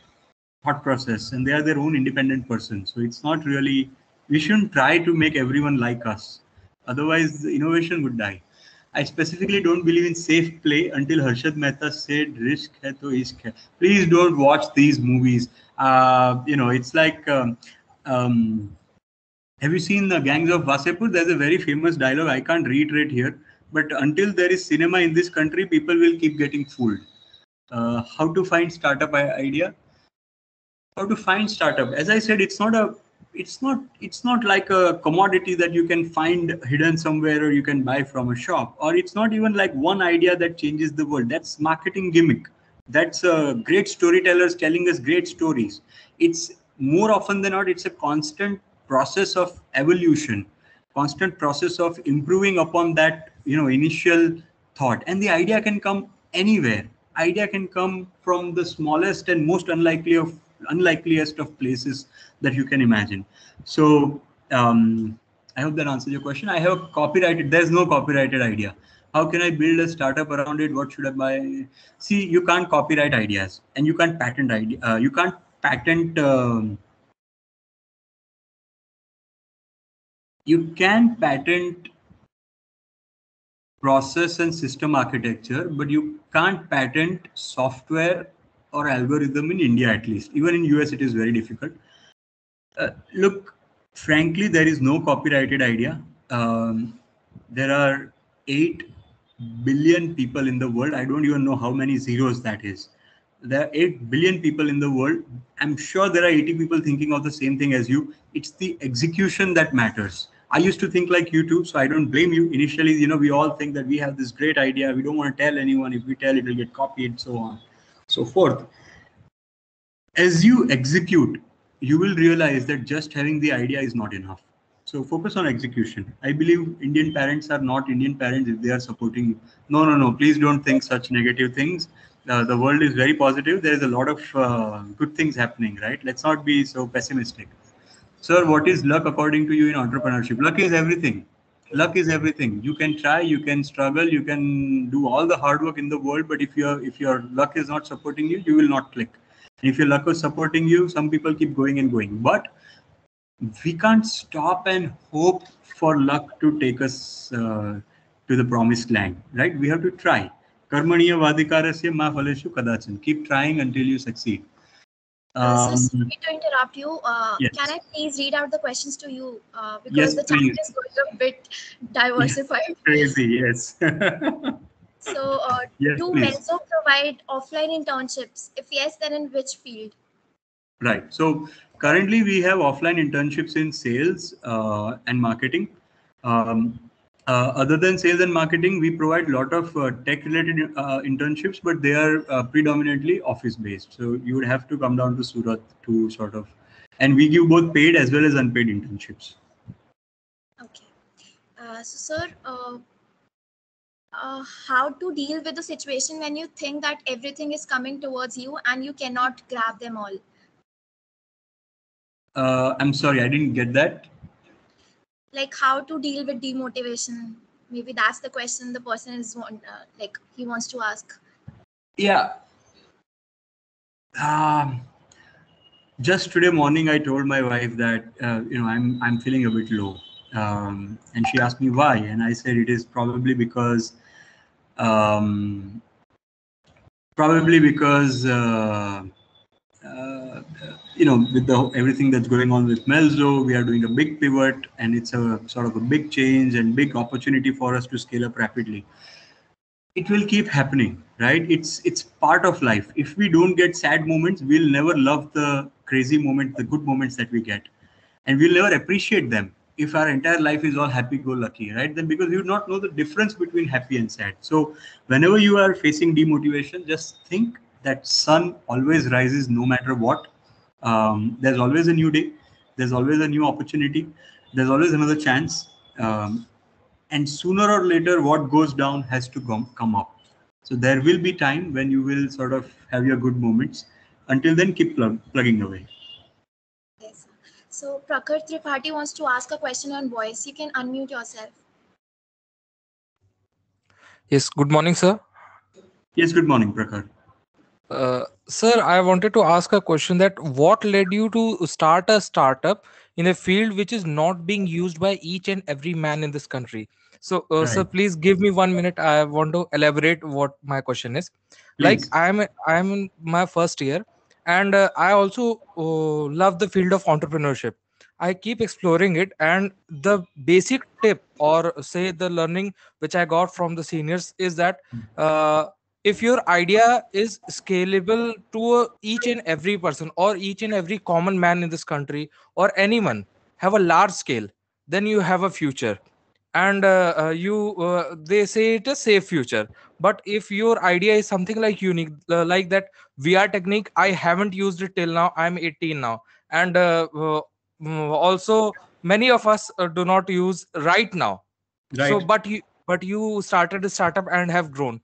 thought process and they are their own independent person. So it's not really, we shouldn't try to make everyone like us. Otherwise, the innovation would die. I specifically don't believe in safe play until Harshad Mehta said, "Risk hai to ishq hai." Please don't watch these movies. It's like, have you seen the Gangs of Wasepur? There's a very famous dialogue. I can't reiterate here, but until there is cinema in this country, people will keep getting fooled. How to find startup idea? How to find startup? As I said, it's not like a commodity that you can find hidden somewhere or you can buy from a shop, or it's not even like one idea that changes the world. That's marketing gimmick. That's great storytellers telling us great stories. It's more often than not, it's a constant process of evolution, constant process of improving upon that initial thought. And the idea can come anywhere. Idea can come from the smallest and most unlikeliest of places that you can imagine. So I hope that answers your question. I have copyrighted. There's no copyrighted idea. How can I build a startup around it? What should I buy? See, you can't copyright ideas, and you can't patent you can't patent. You can patent process and system architecture, but you can't patent software or algorithm in India, at least. Even in US, it is very difficult. Look, frankly, there is no copyrighted idea. There are 8 billion people in the world. I don't even know how many zeros that is. There are 8 billion people in the world. I'm sure there are 80 people thinking of the same thing as you. It's the execution that matters. I used to think like you too, so I don't blame you. Initially, we all think that we have this great idea. We don't want to tell anyone. If we tell, it will get copied, so on, so forth. As you execute, you will realize that just having the idea is not enough. So focus on execution. I believe Indian parents are not Indian parents if they are supporting you. No. Please don't think such negative things. The world is very positive. There is a lot of good things happening, right? Let's not be so pessimistic. Sir, what is luck according to you in entrepreneurship? Luck is everything. Luck is everything. You can try, you can struggle, you can do all the hard work in the world, but if your luck is not supporting you, you will not click. And if your luck is supporting you, some people keep going and going. But we can't stop and hope for luck to take us to the promised land, right? We have to try. Karmaniya vadikarasya ma phaleshu kadachan. Keep trying until you succeed. So sorry to interrupt you. Yes. Can I please read out the questions to you? Because Yes, the please. chat is going a bit diversified. Crazy, yes. So Yes, do please. Melzo provide offline internships? If yes, then in which field? Right. So currently we have offline internships in sales and marketing. Other than sales and marketing, we provide a lot of tech-related internships, but they are predominantly office-based. So you would have to come down to Surat to sort of, and we give both paid as well as unpaid internships. Okay. So, sir, how to deal with the situation when you think that everything is coming towards you and you cannot grab them all? I'm sorry, I didn't get that. Like how to deal with demotivation? Maybe that's the question the person is like he wants to ask. Yeah. Just today morning, I told my wife that I'm feeling a bit low, and she asked me why, and I said it is probably because with everything that's going on with Melzo, we are doing a big pivot, and it's a sort of a big change and big opportunity for us to scale up rapidly. It will keep happening, right? It's part of life. If we don't get sad moments, we'll never love the crazy moments, the good moments that we get, and we'll never appreciate them if our entire life is all happy-go-lucky, right? Then because you do not know the difference between happy and sad. So whenever you are facing demotivation, just think that sun always rises no matter what. There's always a new day. There's always a new opportunity. There's always another chance. And sooner or later, what goes down has to come up. So there will be time when you will sort of have your good moments. Until then, keep plugging away. Yes. So Prakhar Tripathi wants to ask a question on voice. You can unmute yourself. Yes, good morning, sir. Yes, good morning, Prakhar. Sir, I wanted to ask a question that what led you to start a startup in a field which is not being used by each and every man in this country? So, Right. sir, please give me 1 minute. I want to elaborate what my question is. Please. Like, I'm in my first year, and I also love the field of entrepreneurship. I keep exploring it, and the basic tip, or say the learning which I got from the seniors, is that if your idea is scalable to each and every person or each and every common man in this country or anyone have a large scale, then you have a future. And they say it a safe future. But if your idea is something like unique, like that VR technique, I haven't used it till now. I'm 18 now, and also many of us do not use right now. Right. So but you started a startup and have grown.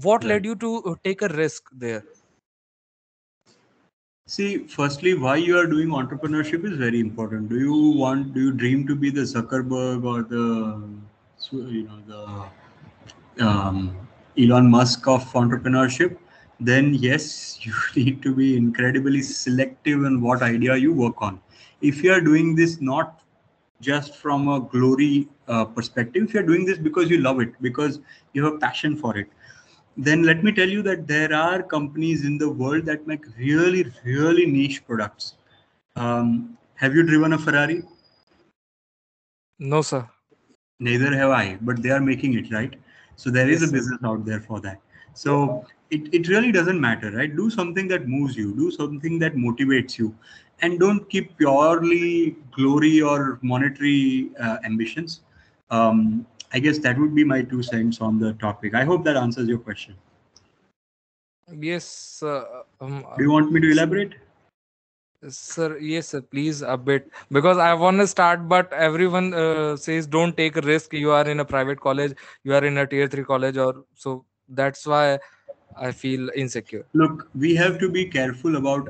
What Right. led you to take a risk there? See, firstly, why you are doing entrepreneurship is very important. Do you dream to be the Zuckerberg or the Elon Musk of entrepreneurship, then yes, you need to be incredibly selective in what idea you work on. If you are doing this not just from a glory perspective, if you're doing this because you love it, because you have a passion for it, then let me tell you that there are companies in the world that make really, really niche products. Have you driven a Ferrari? No, sir. Neither have I, but they are making it, right? So there is Yes, a sir. business out there for that. So it really doesn't matter, right? Do something that moves you, do something that motivates you, and don't keep purely glory or monetary ambitions. I guess that would be my 2 cents on the topic. I hope that answers your question. Yes, Do you want me to elaborate? sir. Yes, sir. Please a bit, because I want to start, but everyone says don't take a risk. You are in a private college, you are in a tier 3 college, or so. That's why I feel insecure. Look, we have to be careful about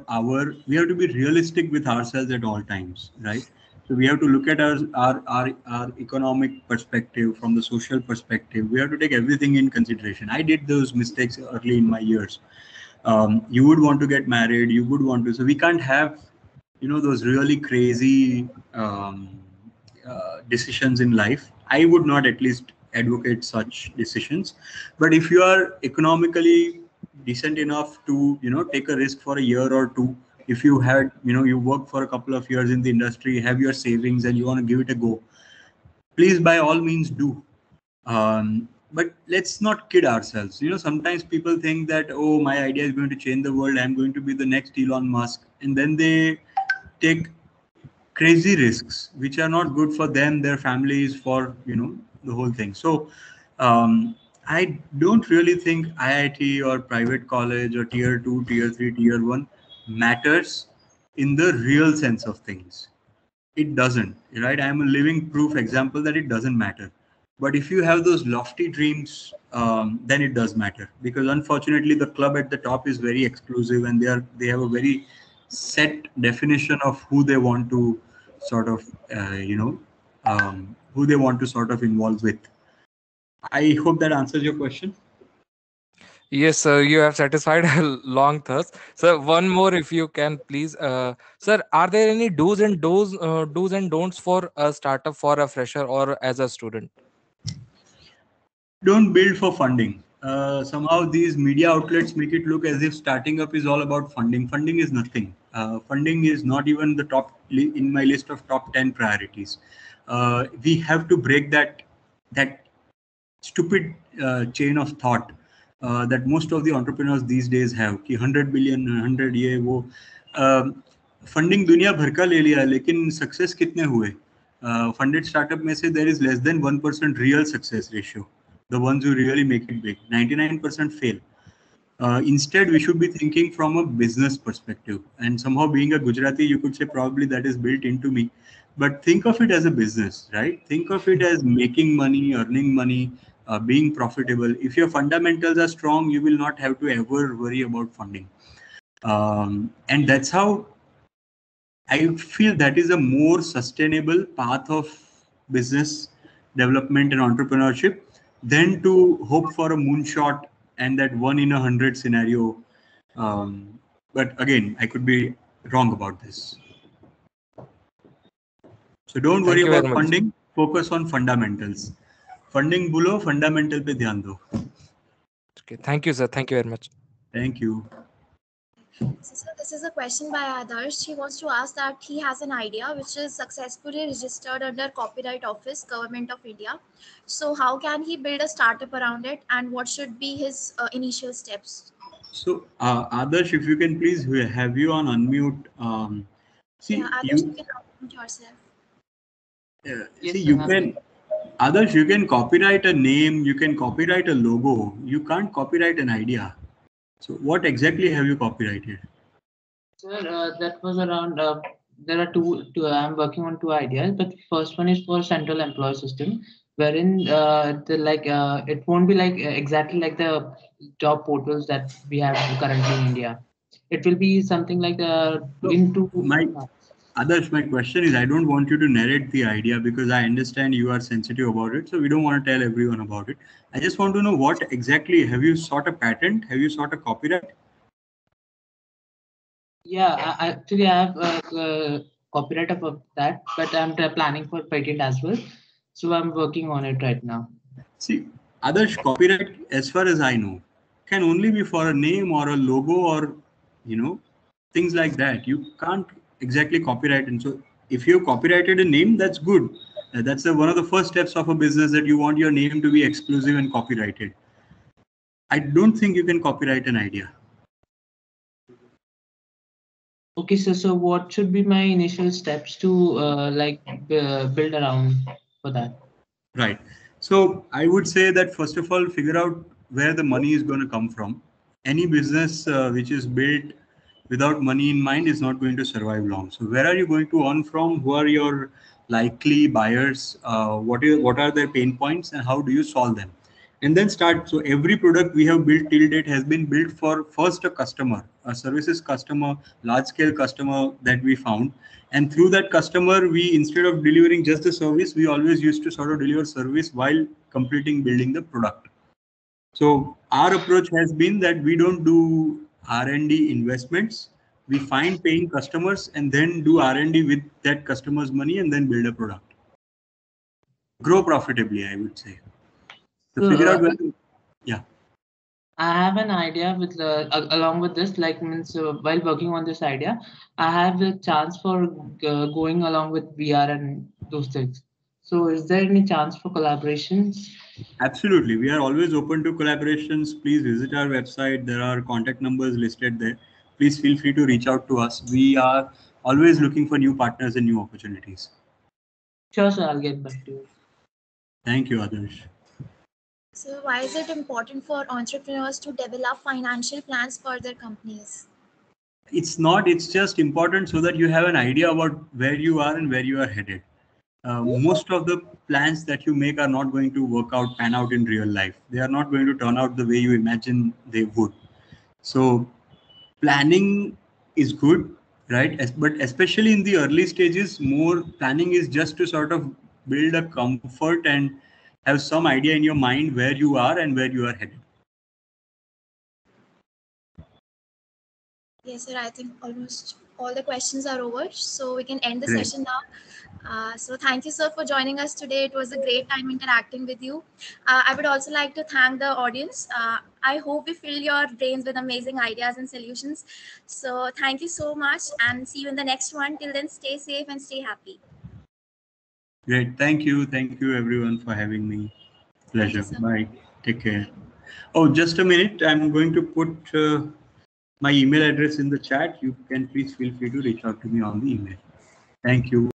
we have to be realistic with ourselves at all times, right? So we have to look at our economic perspective, from the social perspective. We have to take everything in consideration. I did those mistakes early in my years. You would want to get married, you would want to, so we can't have, those really crazy decisions in life. I would not at least advocate such decisions. But if you are economically decent enough to, take a risk for a year or two, if you had, you work for a couple of years in the industry, have your savings, and you want to give it a go, please by all means do. But let's not kid ourselves. Sometimes people think that, oh, my idea is going to change the world, I'm going to be the next Elon Musk, and then they take crazy risks which are not good for them, their families, for the whole thing. So I don't really think IIT or private college or tier 2, tier 3, tier 1 matters in the real sense of things. It doesn't, right? I'm a living proof example that it doesn't matter. But if you have those lofty dreams, then it does matter, because unfortunately the club at the top is very exclusive, and they have a very set definition of who they want to sort of who they want to sort of involve with. I hope that answers your question. Yes, sir. You have satisfied a long thirst. Sir, one more, if you can, please. Sir, are there any do's and don'ts for a startup, for a fresher, or as a student? Don't build for funding. Somehow these media outlets make it look as if starting up is all about funding. Funding is nothing. Funding is not even the in my list of top 10 priorities. We have to break that stupid chain of thought that most of the entrepreneurs these days have. कि 100 billion, 100 ये वो. Funding दुनिया भर का ले लिया, लेकिन success कितने हुए? फंडेड स्टार्टअप में से there is less than 1% real success ratio. The ones who really make it big, 99% fail. Instead, we should be thinking from a business perspective. And somehow, being a Gujarati, you could say probably that is built into me. But think of it as a business, right? Think of it as making money, earning money, being profitable. If your fundamentals are strong, you will not have to ever worry about funding. And that's how I feel that is a more sustainable path of business development and entrepreneurship than to hope for a moonshot and that 1 in 100 scenario. But again, I could be wrong about this. So don't worry Thank you very about much. funding. Focus on fundamentals. Funding below, fundamental pe dhyan do. Okay. Thank you, sir. Thank you very much. Thank you. So, sir, this is a question by Adarsh. He wants to ask that he has an idea which is successfully registered under Copyright Office, Government of India. So, how can he build a startup around it, and what should be his initial steps? So Adarsh, if you can please have you on unmute. See, Yeah, Adarsh, you can unmute yourself. see, you can, Adarsh, you can copyright a name, you can copyright a logo, you can't copyright an idea. So what exactly have you copyrighted? Sir, that was around. There are two. I'm working on two ideas, but the first one is for central employee system, wherein it won't be like exactly like the job portals that we have currently in India. It will be something like So into. Adarsh, my question is, I don't want you to narrate the idea because I understand you are sensitive about it. So we don't want to tell everyone about it. I just want to know what exactly, have you sought a patent? Have you sought a copyright? Yeah, actually I have copyright about that, but I'm planning for patent as well. So I'm working on it right now. See, Adarsh, copyright, as far as I know, can only be for a name or a logo or, things like that. You can't exactly copyright. And so if you copyrighted a name, that's good. That's one of the first steps of a business, that you want your name to be exclusive and copyrighted. I don't think you can copyright an idea. Okay, so what should be my initial steps to build around for that? Right. So I would say that first of all, figure out where the money is going to come from. Any business which is built without money in mind is not going to survive long. So where are you going to earn from? Who are your likely buyers? What are their pain points, and how do you solve them? And then start. So every product we have built till date has been built for first a customer, a services customer, large scale customer that we found. And through that customer, we, instead of delivering just the service, we always used to sort of deliver service while completing building the product. So our approach has been that we don't do R&D investments. We find paying customers and then do R&D with that customer's money and then build a product. Grow profitably, I would say. So figure out where. Yeah. I have an idea with along with this, while working on this idea, I have a chance for going along with VR and those things. So is there any chance for collaborations? Absolutely. We are always open to collaborations. Please visit our website. There are contact numbers listed there. Please feel free to reach out to us. We are always looking for new partners and new opportunities. Sure, sir. I'll get back to you. Thank you, Adarsh. So why is it important for entrepreneurs to develop financial plans for their companies? It's just important so that you have an idea about where you are and where you are headed. Most of the plans that you make are not going to pan out in real life. They are not going to turn out the way you imagine they would. So planning is good, right? But especially in the early stages, more planning is just to sort of build a comfort and have some idea in your mind where you are and where you are headed. Yes, sir. I think almost all the questions are over, so we can end the Great. session now. So thank you, sir, for joining us today. It was a great time interacting with you. I would also like to thank the audience. I hope we fill your brains with amazing ideas and solutions. So thank you so much, and see you in the next one. Till then, stay safe and stay happy. Great. Thank you. Thank you, everyone, for having me. Pleasure. Thank you, sir. Bye. Take care. Oh, just a minute. I'm going to put my email address in the chat. You can please feel free to reach out to me on the email. Thank you.